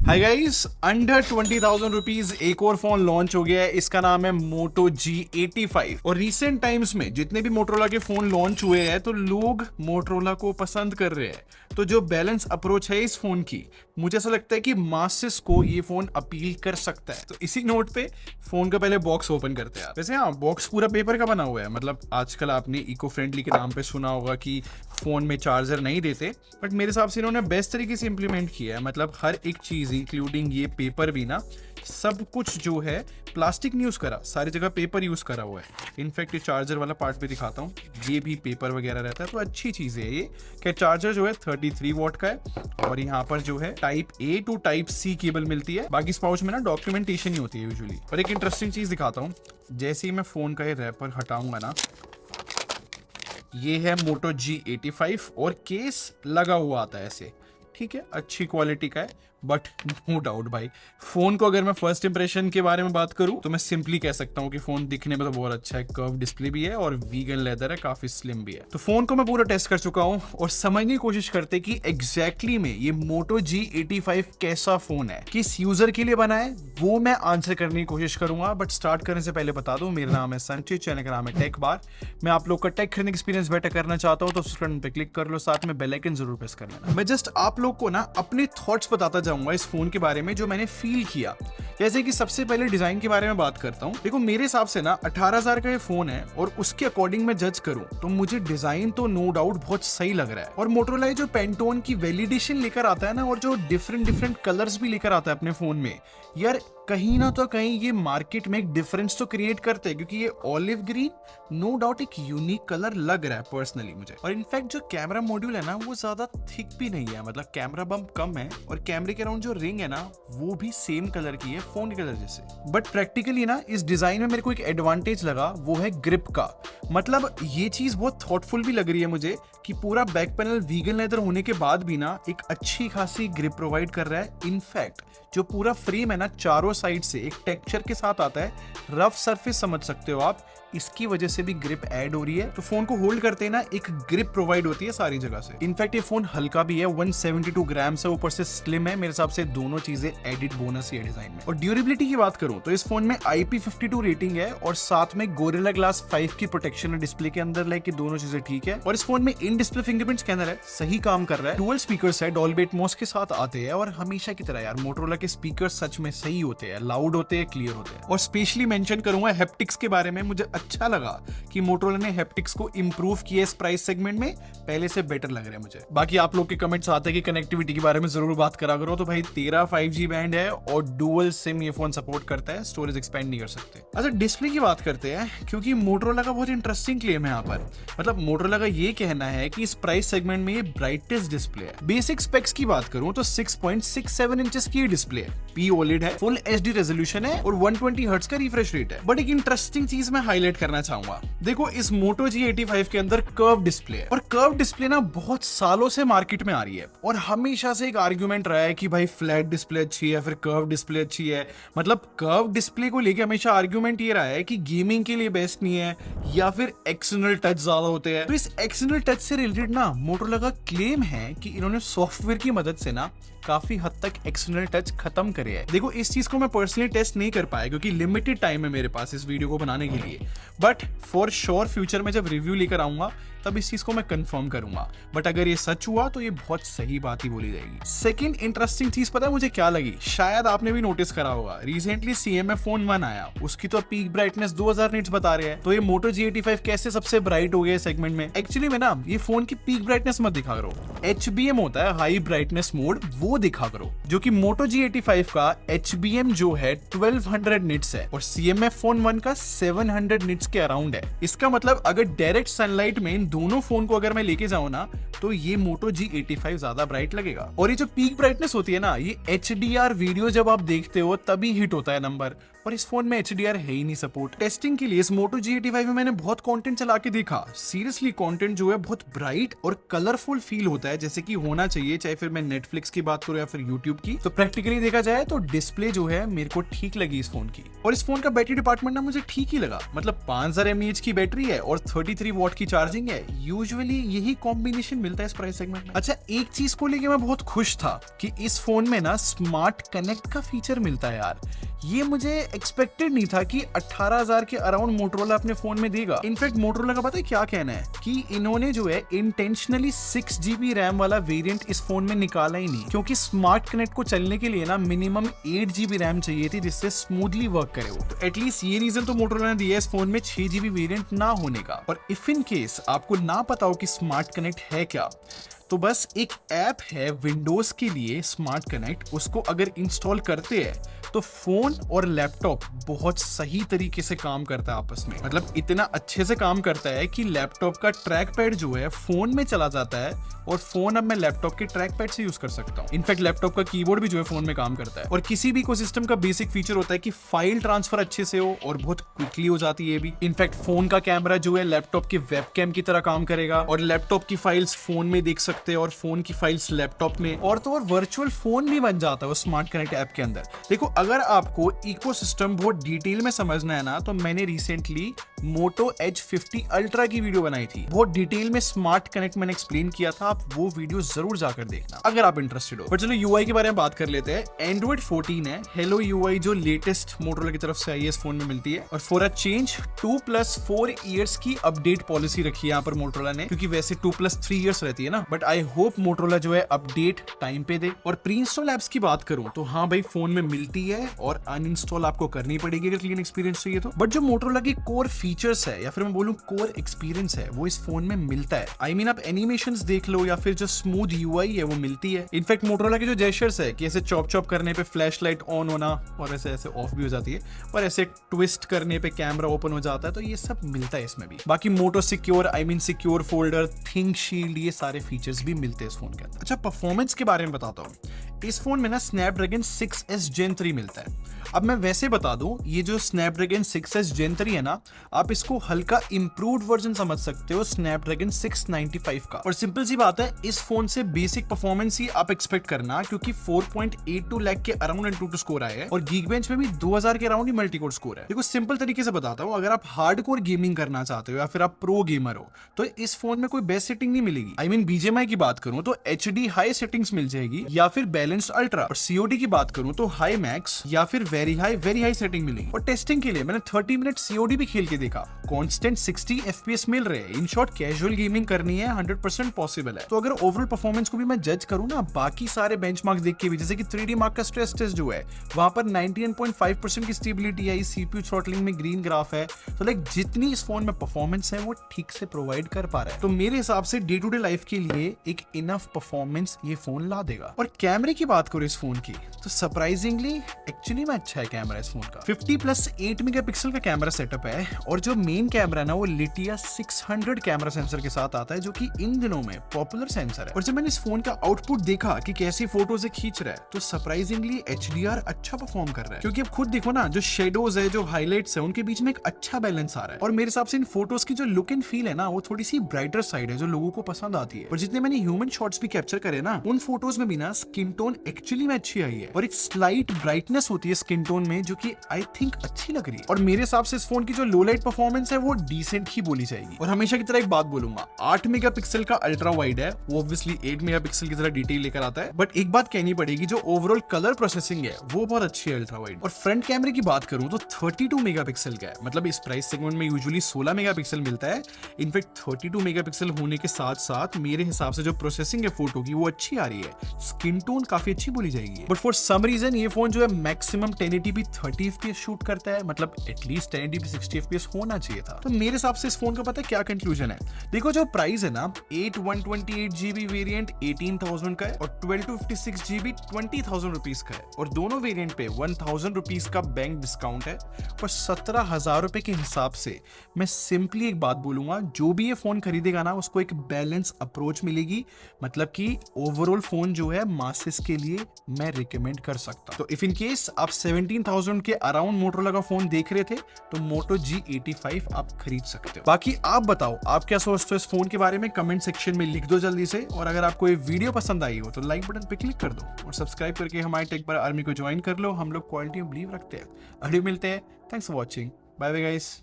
Hi guys, under 20,000 rupees एक और phone launch हो गया है। इसका नाम है Moto G85। और रिसेंट टाइम्स में जितने भी मोटरोला के फोन लॉन्च हुए हैं तो लोग मोटरोला को पसंद कर रहे हैं। तो जो बैलेंस अप्रोच है इस फोन की, मुझे ऐसा लगता है कि मासेस को ये फोन अपील कर सकता है। तो इसी नोट पे फोन का पहले बॉक्स ओपन करते हैं। वैसे हाँ, बॉक्स पूरा पेपर का बना हुआ है। मतलब आजकल आपने इको फ्रेंडली के नाम पे सुना होगा कि फोन में चार्जर नहीं देते, बट मेरे हिसाब से इन्होंने बेस्ट तरीके से इंप्लीमेंट किया है। मतलब हर एक चीज इंक्लूडिंग ये पेपर भी ना, सब कुछ जो है प्लास्टिक नहीं यूज करा, सारी जगह पेपर यूज करा हुआ है। इनफैक्ट ये चार्जर वाला पार्ट भी दिखाता हूँ, ये भी पेपर वगैरह रहता है, तो अच्छी चीज है ये। क्या चार्जर जो है 33 वॉट का है और यहाँ पर जो है type A to type C cable मिलती है। बाकी इस पाउच में ना डॉक्यूमेंटेशन ही होती है यूजुअली। और एक इंटरेस्टिंग चीज दिखाता हूँ, जैसे ही मैं फोन का ये रैपर हटाऊंगा ना, ये है Moto G85 और केस लगा हुआ आता है ऐसे। ठीक है, अच्छी क्वालिटी का है, बट नो डाउट भाई, फोन को अगर मैं फर्स्ट इंप्रेशन के बारे में बात करूं तो मैं सिंपली कह सकता हूं कि फोन दिखने में तो बहुत अच्छा है। कर्व डिस्प्ले भी है और वीगन लेदर है, काफी स्लिम भी है। तो फोन को मैं पूरा टेस्ट कर चुका हूं और समझने की कोशिश करते कि एग्जैक्टली में ये Moto G85 कैसा फोन है, किस यूजर के लिए बना है, वो मैं आंसर करने की कोशिश करूंगा। बट स्टार्ट करने से पहले बता दूं, मेरा नाम है संचित, चैनल का नाम है टेक बार। मैं आप लोग का टेक खरीदने एक्सपीरियंस बेटर करना चाहता हूं तो सब्सक्राइब पे क्लिक कर लो, साथ में बेल आइकन जरूर प्रेस कर लेना। मैं जस्ट आप लोग को ना अपने थॉट्स बताता जाऊंगा इस फोन के बारे में जो मैंने फील किया। जैसे कि सबसे पहले डिजाइन के बारे में बात करता हूं। देखो मेरे हिसाब से ना 18,000 का ये फोन है और उसके अकॉर्डिंग मैं जज करूं तो मुझे डिजाइन तो नो डाउट बहुत सही लग रहा है। और मोटरोला जो पेंटोन की वैलिडेशन लेकर आता है ना, और जो डिफरेंट कलर्स भी लेकर आता है अपने फोन में, यार कहीं ना तो कहीं ये मार्केट में एक डिफरेंस तो क्रिएट करते हैं, क्योंकि ये ऑलिव ग्रीन नो डाउट एक यूनिक कलर लग रहा है पर्सनली मुझे। और इनफैक्ट जो कैमरा मॉड्यूल है ना, वो ज्यादा थिक भी नहीं है, मतलब कैमरा बम्प कम है और कैमरे के अराउंड जो रिंग है ना, वो भी सेम कलर की है फोन के कलर जैसे। बट प्रैक्टिकली ना इस डिजाइन में मेरे को एक एडवांटेज लगा, वो है ग्रिप का। मतलब ये चीज बहुत थॉटफुल भी लग रही है मुझे कि पूरा बैक पैनल वीगन लेदर होने के बाद भी ना एक अच्छी खासी ग्रिप प्रोवाइड कर रहा है। इनफैक्ट जो पूरा फ्रेम है ना, चारों साइड से एक टेक्सचर के साथ आता है, रफ सरफेस समझ सकते हो आप, इसकी वजह से भी ग्रिप ऐड हो रही है। तो फोन को होल्ड करते हैं ना एक ग्रिप प्रोवाइड होती है सारी जगह से। इनफैक्ट ये फोन हल्का भी है, 172 ग्राम से, ऊपर से स्लिम है। मेरे हिसाब से दोनों चीजें एडिट बोनस ही है डिजाइन में। और ड्यूरेबिलिटी की बात करूं तो इस फोन में IP52 रेटिंग है और साथ में गोरिल्ला ग्लास 5 की प्रोटेक्शन है डिस्प्ले के अंदर, लाइक दोनों चीजें ठीक है। और इस फोन में इन डिस्प्ले फिंगरप्रिंट स्कैनर है, सही काम कर रहा है। डुअल स्पीकर्स है, डॉल्बी एटमॉस के साथ आते हैं। और हमेशा की तरह यार मोटरोला के स्पीकर सच में सही होते हैं, लाउड होते हैं, क्लियर होते हैं। और स्पेशली मेंशन करूंगा हैप्टिक्स के बारे में। मुझे अच्छा लगा कि मोटरोला ने हैप्टिक्स को इंप्रूव किया इस प्राइस सेगमेंट में, पहले से बेटर लग रहा है मुझे। बाकी आप लोग के कमेंट्स आते हैं कि कनेक्टिविटी के बारे में जरूर बात करा करो, तो भाई 13 5G बैंड है और डुअल सिम ये फोन सपोर्ट करता है, स्टोरेज एक्सपेंड नहीं कर सकते। अच्छा डिस्प्ले की बात करते हैं, क्योंकि मोटरोला का बहुत इंटरेस्टिंग क्लेम है यहाँ पर। मतलब मोटरोला का ये कहना है कि इस प्राइस सेगमेंट में ये ब्राइटेस्ट डिस्प्ले है। बेसिक स्पेक्स की बात करूं तो 6.67 इंचेस की डिस्प्ले है, POLED है, फुल HD रेजोल्यूशन है और 120 हर्ट्ज का रिफ्रेश रेट है। बट एक इंटरेस्टिंग चीज मैं हाईलाइट करना चाहूंगा, देखो इस Moto G85 के अंदर कर्व डिस्प्ले है। और कर्व डिस्प्ले ना बहुत सालों से मार्केट में आ रही है और हमेशा से एक आर्गुमेंट रहा है कि भाई फ्लैट डिस्प्ले अच्छी है, फिर कर्व डिस्प्ले अच्छी है। मतलब कर्व डिस्प्ले को लेके हमेशा आर्गुमेंट ये रहा है कि गेमिंग के लिए बेस्ट नहीं है या फिर एक्सटर्नल टच ज्यादा होते हैं। तो इस एक्सटर्नल टच से रिलेटेड ना मोटरोला का क्लेम है कि इन्होंने सॉफ्टवेयर की मदद से ना काफी हद तक एक्सटर्नल टच खत्म करे है। देखो इस चीज को मैं पर्सनली टेस्ट नहीं कर पाया क्योंकि लिमिटेड टाइम है मेरे पास इस वीडियो को बनाने के लिए, बट फॉर श्योर फ्यूचर में जब रिव्यू लेकर आऊंगा तब इस चीज को मैं कंफर्म करूंगा। बट अगर ये सच हुआ तो ये बहुत सही बात ही बोली जाएगी। सेकंड इंटरेस्टिंग चीज पता है मुझे क्या लगी, शायद आपने भी नोटिस करा होगा, रिसेंटली CMF फोन 1 आया, उसकी तो पीक ब्राइटनेस 2000 निट्स बता रहे हैं। तो ये Moto G85 कैसे सबसे ब्राइट हो गया सेगमेंट में? एक्चुअली में ना ये फोन की पीक ब्राइटनेस मत दिखा करो, HBM होता है हाई ब्राइटनेस मोड, वो दिखा करो, जो कि Moto G85 का HBM जो है 1200 निट्स है और CMF फोन 1 का 700 निट्स के अराउंड है। इसका मतलब अगर डायरेक्ट सनलाइट में इन दोनों फोन को अगर मैं लेके जाऊं ना, तो ये Moto G85 ज्यादा ब्राइट लगेगा। और ये जो पीक ब्राइटनेस होती है ना, ये HDR वीडियो जब आप देखते हो तभी हिट होता है नंबर, और इस फोन में HDR है ही नहीं सपोर्ट। टेस्टिंग के लिए इस Moto G85 में मैंने बहुत कंटेंट चला के देखा, सीरियसली कंटेंट जो है बहुत ब्राइट और कलरफुल फील होता है, जैसे कि होना चाहिए, चाहे फिर मैं नेटफ्लिक्स की बात करूं या फिर यूट्यूब की। तो प्रैक्टिकली देखा जाए तो डिस्प्ले जो है मेरे को ठीक लगी इस फोन की, और इस फोन का बैटरी डिपार्टमेंट ना मुझे ठीक ही लगा। मतलब 5000 mAh की बैटरी है और 33 वॉट की चार्जिंग है। यूजुअली यही कॉम्बिनेशन मिलता है इस प्राइस सेगमेंट में। अच्छा, एक चीज को लेके मैं बहुत खुश था कि इस फोन में ना स्मार्ट कनेक्ट का फीचर मिलता है यार। ये मुझे एक्सपेक्टेड नहीं था कि 18000 के अराउंड मोटरोला अपने फोन में देगा। इनफैक्ट मोटरोला का पता है क्या कहना है कि इन्होंने जो है इंटेंशनली 6GB रैम वाला वेरिएंट इस फोन में निकाला ही नहीं, क्योंकि स्मार्ट कनेक्ट को चलने के लिए ना मिनिमम 8GB रैम चाहिए थी जिससे स्मूथली वर्क करे वो। तो एटलीस्ट ये रीजन तो मोटरोला ने दिया है इस फोन में 6GB वेरिएंट ना होने का। और इफ इन केस आपको ना पता हो कि स्मार्ट कनेक्ट है क्या, तो बस एक ऐप है विंडोज के लिए स्मार्ट कनेक्ट, उसको अगर इंस्टॉल करते हैं तो फोन और लैपटॉप बहुत सही तरीके से काम करता है आपस में। मतलब इतना अच्छे से काम करता है कि लैपटॉप का ट्रैक पैड जो है फोन में चला जाता है और फोन अब मैं लैपटॉप के ट्रैक पैड से यूज कर सकता हूँ। इनफैक्ट लैपटॉप का कीबोर्ड भी जो है फोन में काम करता है। और किसी भी इकोसिस्टम का बेसिक फीचर होता है कि फाइल ट्रांसफर अच्छे से हो और बहुत क्विकली हो जाती है भी। इनफैक्ट फोन का कैमरा जो है लैपटॉप के वेबकैम की तरह काम करेगा और लैपटॉप की फाइल्स फोन में देख सकते हैं और फोन की फाइल्स लैपटॉप में, और तो और वर्चुअल फोन भी बन जाता है उस स्मार्ट कनेक्ट ऐप के अंदर। देखो, अगर आपको इकोसिस्टम बहुत डिटेल में समझना है ना, तो मैंने रिसेंटली Moto H50 Ultra की वीडियो बनाई थी। बहुत डिटेल में स्मार्ट कनेक्ट मैंने एक्सप्लेन किया था, आप वो वीडियो जरूर जाकर देखना अगर आप इंटरेस्टेड हो। पर चलो UI के बारे में बात कर लेते हैं। Android 14 है, Hello UI जो लेटेस्ट मोटोरोला की तरफ से आई है इस फोन में मिलती है। और फॉर अ चेंज 2+4 इयर्स की अपडेट पॉलिसी रखी है यहाँ पर मोटोरोला ने, क्योंकि वैसे 2+3 इयर्स रहती है ना, बट आई होप मोटोरोला जो है अपडेट टाइम पे दे। और प्री इंस्टॉल एप्स की बात करूं तो हाँ भाई, फोन में मिलती है और अनइंस्टॉल आपको करनी पड़ेगी अगर क्लीन एक्सपीरियंस चाहिए तो। बट जो मोटोरोला की कोर फीचर्स है या फिर मैं बोलूं कोर एक्सपीरियंस है, वो इस फोन में मिलता है। आई मीन आप एनिमेशंस देख लो या फिर जो स्मूथ UI है वो मिलती है। इनफैक्ट मोटोरोला के जो जेस्चर्स है कि ऐसे चॉप चॉप करने पे फ्लैश लाइट ऑन होना और ऐसे ऐसे ऑफ भी हो जाती है, और ऐसे ट्विस्ट करने पे कैमरा ओपन हो जाता है, तो ये सब मिलता है इसमें भी। बाकी Moto secure, I mean secure folder, ThinkShield, ये सारे फीचर्स भी मिलते हैं इस फोन के अंदर। अच्छा, परफॉर्मेंस के बारे में बताता हूँ। इस फोन में ना स्नैपड्रैगन 6S Gen 3 मिलता है। अब मैं वैसे बता दूं, ये जो स्नैपड्रैगन 6S Gen 3 है ना, आप इसको हल्का इंप्रूव्ड वर्जन समझ सकते हो स्नैपड्रैगन 695 का। और सिंपल सी बात है, इस फोन से बेसिक परफॉर्मेंस ही आप एक्सपेक्ट करना, क्योंकि 4.82 लाख के अराउंड एंटूटू स्कोर आया है और गीकबेंच में भी 2000 के अराउंड ही मल्टी कोर स्कोर है। देखो, सिंपल तरीके से बताता हूँ, अगर आप हार्डकोर गेमिंग करना चाहते हो या फिर आप प्रो गेमर हो, तो इस फोन में कोई बेस्ट सेटिंग नहीं मिलेगी। आई मीन BGMI की बात करूं तो HD हाई सेटिंग्स मिल जाएगी या फिर बैलेंस्ड अल्ट्रा, और COD की बात करूं तो हाई मैक्स या फिर वेरी हाई सेटिंग मिलेगी। और टेस्टिंग के लिए मैंने 30 मिनट COD भी खेल के देखा, कांस्टेंट 60 FPS मिल रहे हैं। इन शॉर्ट, कैजुअल गेमिंग करनी है 100% पॉसिबल है। तो अगर ओवरऑल परफॉर्मेंस को भी मैं जज करूं ना, बाकी सारे बेंचमार्क देख के भी, जैसे कि 3D मार्क का स्ट्रेस टेस्ट जो है, वहां पर 99.5% की स्टेबिलिटी आई, CPU थ्रॉटलिंग में ग्रीन ग्राफ है, तो लाइक जितनी इस फोन में परफॉर्मेंस है वो ठीक से प्रोवाइड कर पा रहा है। तो मेरे हिसाब से डे टू डे लाइफ के लिए एक इनफ परफॉर्मेंस ये फोन ला देगा। और कैमरे की बात करो इस फोन की, तो सरप्राइजिंगली एक्चुअली में अच्छा है कैमरा इस फोन का। 50+8 मेगापिक्सल का कैमरा सेटअप है, और जो मेन कैमरा ना वो लिटिया 600 कैमरा सेंसर के साथ आता है, जो कि इन दिनों में पॉपुलर सेंसर है। और जब मैंने इस फोन का आउटपुट देखा कि कैसी फोटो से खींच रहा है, तो सरप्राइजिंगली HDR अच्छा परफॉर्म कर रहा है, क्योंकि अब खुद देखो ना, जो शेडोज है, जो हाईलाइट्स है, उनके बीच में एक अच्छा बैलेंस आ रहा है। और मेरे हिसाब से इन फोटोज की जो लुक एंड फील है ना, वो थोड़ी सी ब्राइटर साइड है जो लोगों को पसंद आती है। और जितने मैंने ह्यूमन शॉट्स भी कैप्चर करे ना, उन फोटोज में भी ना स्किन टोन एक्चुअली में अच्छी आई है और एक स्लाइट ब्राइटनेस होती है स्किन टोन में, जो कि आई थिंक अच्छी लग रही है। और मेरे हिसाब से इस फोन की जो लो लाइट परफॉर्मेंस है वो डिसेंट ही बोली जाएगी। और हमेशा की तरह एक बात बोलूंगा, 8 मेगापिक्सल का अल्ट्रा वाइड है, वो ऑब्वियसली 8 मेगापिक्सल की तरह डिटेल लेकर आता है, बट एक बात कहनी पड़ेगी, जो ओवरऑल कलर प्रोसेसिंग है वो बहुत अच्छी है अल्ट्रा वाइड। और फ्रंट कैमरे की बात करूं तो 32 मेगापिक्सल का है, मतलब इस प्राइस सेगमेंट में यूजुअली 16 मेगापिक्सल मिलता है। इनफैक्ट 32 मेगापिक्सल होने के साथ साथ मेरे हिसाब से जो प्रोसेसिंग है फोटो की वो अच्छी आ रही है, स्किन टोन काफी अच्छी बोली जाएगी। बट फॉर सम रीजन ये फोन जो है मैक्सिमम 1080p 30 FPS शूट करता है, मतलब एटलीस्ट 1080p 60 FPS होना चाहिए। चाहिए था। तो मेरे हिसाब से इस फोन का पता है क्या कंक्लूजन है, देखो जो प्राइस है ना 8 128GB वेरिएंट 18,000 का है और 1256GB 20,000 रुपीज का है, और दोनों वेरिएंट पे 1,000 रुपीज का बैंक डिस्काउंट है। और 17,000 रुपए के हिसाब से मैं सिंपली एक बात बोलूंगा, जो भी ये फोन खरीदेगा ना उसको एक बैलेंस अप्रोच मिलेगी, मतलब कि ओवरऑल फोन जो है मासेस के लिए मैं रिकमेंड कर सकता। तो इफ इन केस आप 17,000 के अराउंड मोटरोला का फोन देख रहे थे तो Moto G85 आप खरीद सकते हो। बाकी आप बताओ आप क्या सोचते हो इस फोन के बारे में, कमेंट सेक्शन में लिख दो जल्दी से। और अगर आपको ये वीडियो पसंद आई हो तो लाइक बटन पे क्लिक कर दो और सब्सक्राइब करके हमारे टेक बार आर्मी को ज्वाइन कर लो। हम लोग क्वालिटी में बिलीव रखते हैं। अगले मिलते हैं। Thanks for watching. Bye bye guys.